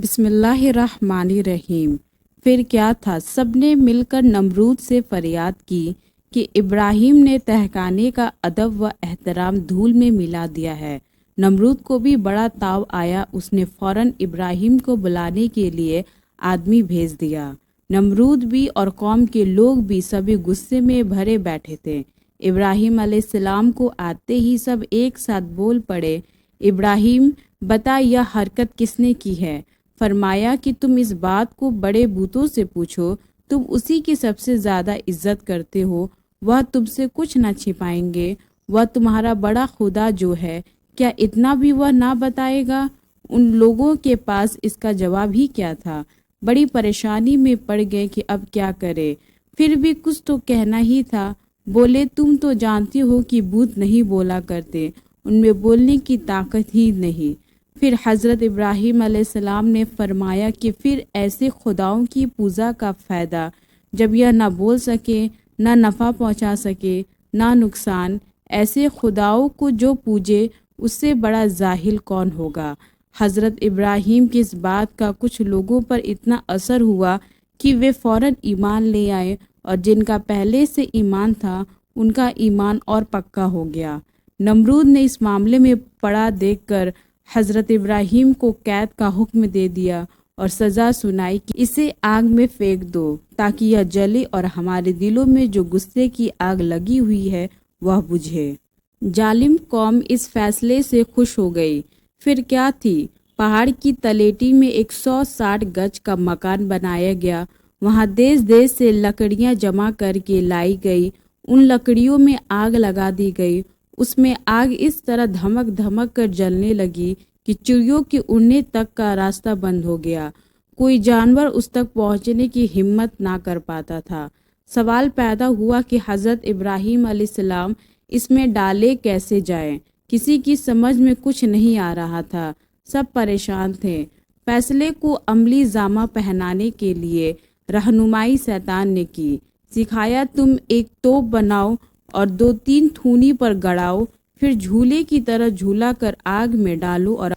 بسم اللہ الرحمن الرحیم۔ پھر کیا تھا، سب نے مل کر نمرود سے فریاد کی کہ ابراہیم نے تہکانے کا ادب و احترام دھول میں ملا دیا ہے۔ نمرود کو بھی بڑا تاؤ آیا، اس نے فوراً ابراہیم کو بلانے کے لیے آدمی بھیج دیا۔ نمرود بھی اور قوم کے لوگ بھی سبھی غصے میں بھرے بیٹھے تھے۔ ابراہیم علیہ السلام کو آتے ہی سب ایک ساتھ بول پڑے، ابراہیم بتا یہ حرکت کس نے کی ہے؟ فرمایا کہ تم اس بات کو بڑے بتوں سے پوچھو، تم اسی کی سب سے زیادہ عزت کرتے ہو، وہ تم سے کچھ نہ چھپائیں گے، وہ تمہارا بڑا خدا جو ہے، کیا اتنا بھی وہ نہ بتائے گا؟ ان لوگوں کے پاس اس کا جواب ہی کیا تھا؟ بڑی پریشانی میں پڑ گئے کہ اب کیا کرے، پھر بھی کچھ تو کہنا ہی تھا۔ بولے تم تو جانتے ہو کہ بت نہیں بولا کرتے، ان میں بولنے کی طاقت ہی نہیں۔ پھر حضرت ابراہیم علیہ السلام نے فرمایا کہ پھر ایسے خداؤں کی پوجا کا فائدہ جب یہ نہ بول سکے، نہ نفع پہنچا سکے، نہ نقصان، ایسے خداؤں کو جو پوجے اس سے بڑا جاہل کون ہوگا؟ حضرت ابراہیم کی اس بات کا کچھ لوگوں پر اتنا اثر ہوا کہ وہ فوراً ایمان لے آئے، اور جن کا پہلے سے ایمان تھا ان کا ایمان اور پکا ہو گیا۔ نمرود نے اس معاملے میں پڑا دیکھ کر حضرت ابراہیم کو قید کا حکم دے دیا اور سزا سنائی کہ اسے آگ میں پھینک دو تاکہ یہ جلے اور ہمارے دلوں میں جو غصے کی آگ لگی ہوئی ہے وہ بجھے۔ ظالم قوم اس فیصلے سے خوش ہو گئی۔ پھر کیا تھی، پہاڑ کی تلیٹی میں 160 گز کا مکان بنایا گیا، وہاں دیس دیس سے لکڑیاں جمع کر کے لائی گئی، ان لکڑیوں میں آگ لگا دی گئی، اس میں آگ اس طرح دھمک دھمک کر جلنے لگی کہ چڑیوں کے اڑنے تک کا راستہ بند ہو گیا، کوئی جانور اس تک پہنچنے کی ہمت نہ کر پاتا تھا۔ سوال پیدا ہوا کہ حضرت ابراہیم علیہ السلام اس میں ڈالے کیسے جائیں؟ کسی کی سمجھ میں کچھ نہیں آ رہا تھا، سب پریشان تھے۔ فیصلے کو عملی جامہ پہنانے کے لیے رہنمائی شیطان نے کی، سکھایا تم ایک توپ بناؤ اور 2-3 تھونی پر گڑاؤ، پھر جھولے کی طرح جھولا کر آگ میں ڈالو اور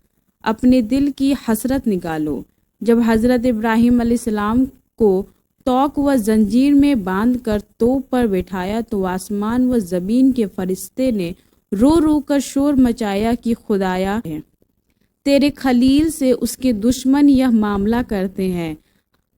اپنے دل کی حسرت نکالو۔ جب حضرت ابراہیم علیہ السلام کو توق و زنجیر میں باندھ کر توپ پر بٹھایا تو آسمان و زمین کے فرشتے نے رو رو کر شور مچایا کہ خدایا تیرے خلیل سے اس کے دشمن یہ معاملہ کرتے ہیں،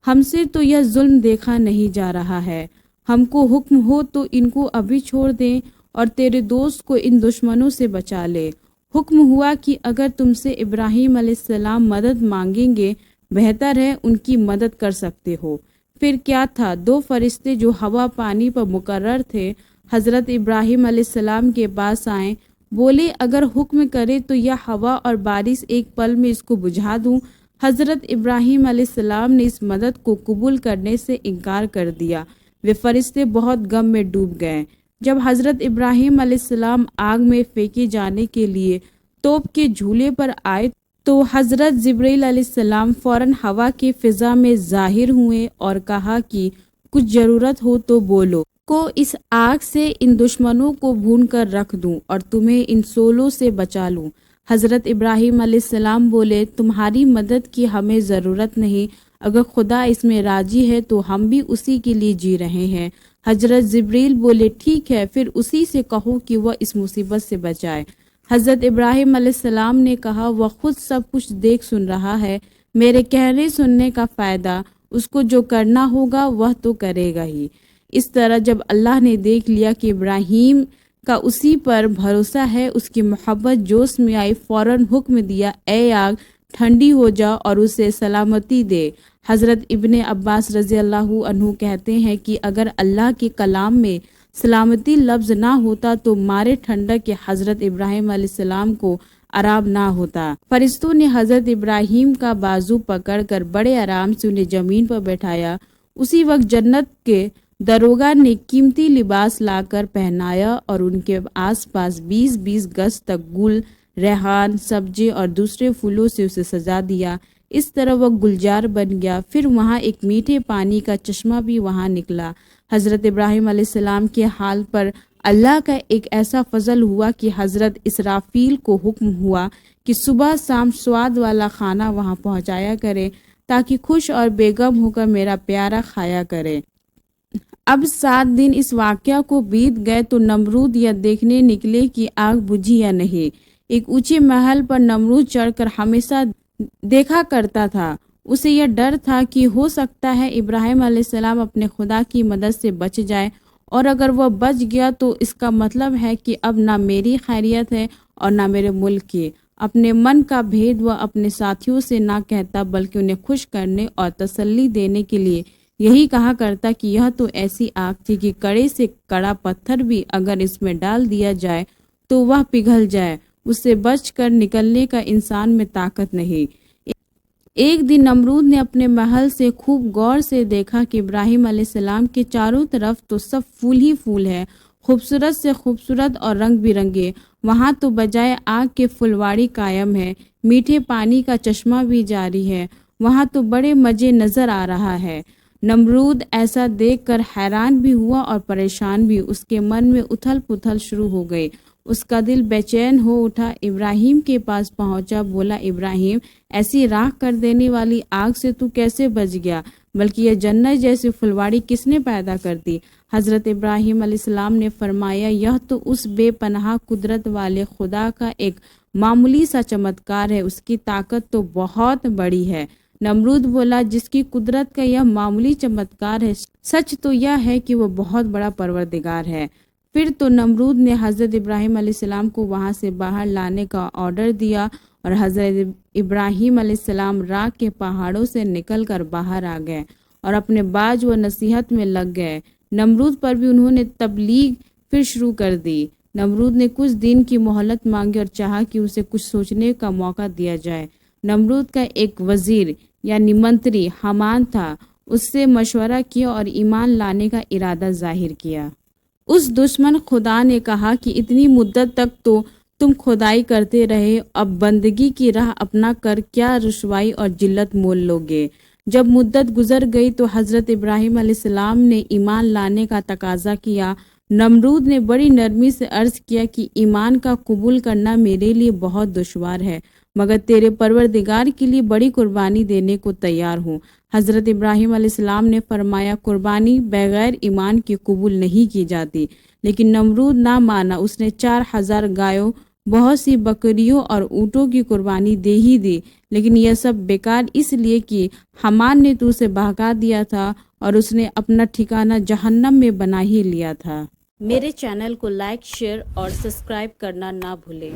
ہم سے تو یہ ظلم دیکھا نہیں جا رہا ہے، ہم کو حکم ہو تو ان کو ابھی چھوڑ دیں اور تیرے دوست کو ان دشمنوں سے بچا لے۔ حکم ہوا کہ اگر تم سے ابراہیم علیہ السلام مدد مانگیں گے، بہتر ہے ان کی مدد کر سکتے ہو۔ پھر کیا تھا، 2 فرشتے جو ہوا پانی پر مقرر تھے حضرت ابراہیم علیہ السلام کے پاس آئے، بولے اگر حکم کرے تو یہ ہوا اور بارش ایک پل میں اس کو بجھا دوں۔ حضرت ابراہیم علیہ السلام نے اس مدد کو قبول کرنے سے انکار کر دیا، وہ فرشتے بہت غم میں ڈوب گئے۔ جب حضرت ابراہیم علیہ السلام آگ میں پھینکے جانے کے لیے توپ کے جھولے پر آئے تو حضرت جبرائیل علیہ السلام فوراً ہوا کی فضا میں ظاہر ہوئے اور کہا کہ کچھ ضرورت ہو تو بولو، کو اس آگ سے ان دشمنوں کو بھون کر رکھ دوں اور تمہیں ان سولوں سے بچا لوں۔ حضرت ابراہیم علیہ السلام بولے تمہاری مدد کی ہمیں ضرورت نہیں، اگر خدا اس میں راضی ہے تو ہم بھی اسی کے لیے جی رہے ہیں۔ حضرت جبرائیل بولے ٹھیک ہے، پھر اسی سے کہو کہ وہ اس مصیبت سے بچائے۔ حضرت ابراہیم علیہ السلام نے کہا وہ خود سب کچھ دیکھ سن رہا ہے، میرے کہنے سننے کا فائدہ، اس کو جو کرنا ہوگا وہ تو کرے گا ہی۔ اس طرح جب اللہ نے دیکھ لیا کہ ابراہیم کا اسی پر بھروسہ ہے، اس کی محبت جوش میں آئی، فوراً حکم دیا اے آگ ٹھنڈی ہو جا اور اسے سلامتی دے۔ حضرت ابن عباس رضی اللہ عنہ کہتے ہیں کہ اگر اللہ کے کلام میں سلامتی لفظ نہ ہوتا تو مارے ٹھنڈک کے حضرت ابراہیم علیہ السلام کو آرام نہ ہوتا۔ فرشتوں نے حضرت ابراہیم کا بازو پکڑ کر بڑے آرام سے انہیں زمین پر بیٹھایا۔ اسی وقت جنت کے دروگا نے قیمتی لباس لا کر پہنایا اور ان کے آس پاس 20 گز تک گل، ریحان، سبزے اور دوسرے پھولوں سے اسے سجا دیا، اس طرح وہ گلزار بن گیا۔ پھر وہاں ایک میٹھے پانی کا چشمہ بھی وہاں نکلا۔ حضرت ابراہیم علیہ السلام کے حال پر اللہ کا ایک ایسا فضل ہوا کہ حضرت اسرافیل کو حکم ہوا کہ صبح شام سواد والا کھانا وہاں پہنچایا کرے تاکہ خوش اور بیگم ہو کر میرا پیارا کھایا کرے۔ اب 7 دن اس واقعہ کو بیت گئے تو نمرود یہ دیکھنے نکلے کہ آگ بجھی یا نہیں۔ ایک اونچے محل پر نمرود چڑھ کر ہمیشہ دیکھا کرتا تھا۔ اسے یہ ڈر تھا کہ ہو سکتا ہے ابراہیم علیہ السلام اپنے خدا کی مدد سے بچ جائے، اور اگر وہ بچ گیا تو اس کا مطلب ہے کہ اب نہ میری خیریت ہے اور نہ میرے ملک کی۔ اپنے من کا بھید وہ اپنے ساتھیوں سے نہ کہتا، بلکہ انہیں خوش کرنے اور تسلی دینے کے لیے یہی کہا کرتا کہ یہ تو ایسی آگ تھی کہ کڑے سے کڑا پتھر بھی اگر اس میں ڈال دیا جائے تو وہ پگھل جائے، اس سے بچ کر نکلنے کا انسان میں طاقت نہیں۔ ایک دن نمرود نے اپنے محل سے خوب غور سے دیکھا کہ ابراہیم علیہ السلام کے چاروں طرف تو سب پھول ہی پھول ہے، خوبصورت سے خوبصورت اور رنگ برنگے۔ وہاں تو بجائے آگ کے پھلواڑی قائم ہے، میٹھے پانی کا چشمہ بھی جاری ہے، وہاں تو بڑے مزے نظر آ رہا ہے۔ نمرود ایسا دیکھ کر حیران بھی ہوا اور پریشان بھی۔ اس کے من میں اتھل پتھل شروع ہو گئی، اس کا دل بے چین ہو اٹھا۔ ابراہیم کے پاس پہنچا، بولا ابراہیم، ایسی راکھ کر دینے والی آگ سے تو کیسے بچ گیا؟ بلکہ یہ جنت جیسی پھلواڑی کس نے پیدا کر دی؟ حضرت ابراہیم علیہ السلام نے فرمایا، یہ تو اس بے پناہ قدرت والے خدا کا ایک معمولی سا چمتکار ہے، اس کی طاقت تو بہت بڑی ہے۔ نمرود بولا، جس کی قدرت کا یہ معمولی چمتکار ہے، سچ تو یہ ہے کہ وہ بہت بڑا پروردگار ہے۔ پھر تو نمرود نے حضرت ابراہیم علیہ السلام کو وہاں سے باہر لانے کا آرڈر دیا، اور حضرت ابراہیم علیہ السلام راکھ کے پہاڑوں سے نکل کر باہر آ گئے اور اپنے باج و نصیحت میں لگ گئے۔ نمرود پر بھی انہوں نے تبلیغ پھر شروع کر دی۔ نمرود نے کچھ دن کی مہلت مانگی اور چاہا کہ اسے کچھ سوچنے کا موقع دیا جائے۔ نمرود کا ایک وزیر یعنی منتری حامان تھا، اس سے مشورہ کیا اور ایمان لانے کا ارادہ ظاہر کیا۔ اس دشمن خدا نے کہا کہ اتنی مدت تک تو تم خدائی کرتے رہے، اب بندگی کی راہ اپنا کر کیا رسوائی اور ذلت مول لوگے؟ جب مدت گزر گئی تو حضرت ابراہیم علیہ السلام نے ایمان لانے کا تقاضا کیا۔ نمرود نے بڑی نرمی سے عرض کیا کہ ایمان کا قبول کرنا میرے لیے بہت دشوار ہے، مگر تیرے پروردگار کے لیے بڑی قربانی دینے کو تیار ہوں۔ حضرت ابراہیم علیہ السلام نے فرمایا، قربانی بغیر ایمان کی قبول نہیں کی جاتی۔ لیکن نمرود نہ مانا، اس نے 4000 گایوں، بہت سی بکریوں اور اونٹوں کی قربانی دے ہی دی، لیکن یہ سب بیکار اس لیے کہ حامان نے تو اسے بہکا دیا تھا اور اس نے اپنا ٹھکانہ جہنم میں بنا ہی لیا تھا۔ میرے چینل کو لائک، شیئر اور سبسکرائب کرنا نہ بھولیں۔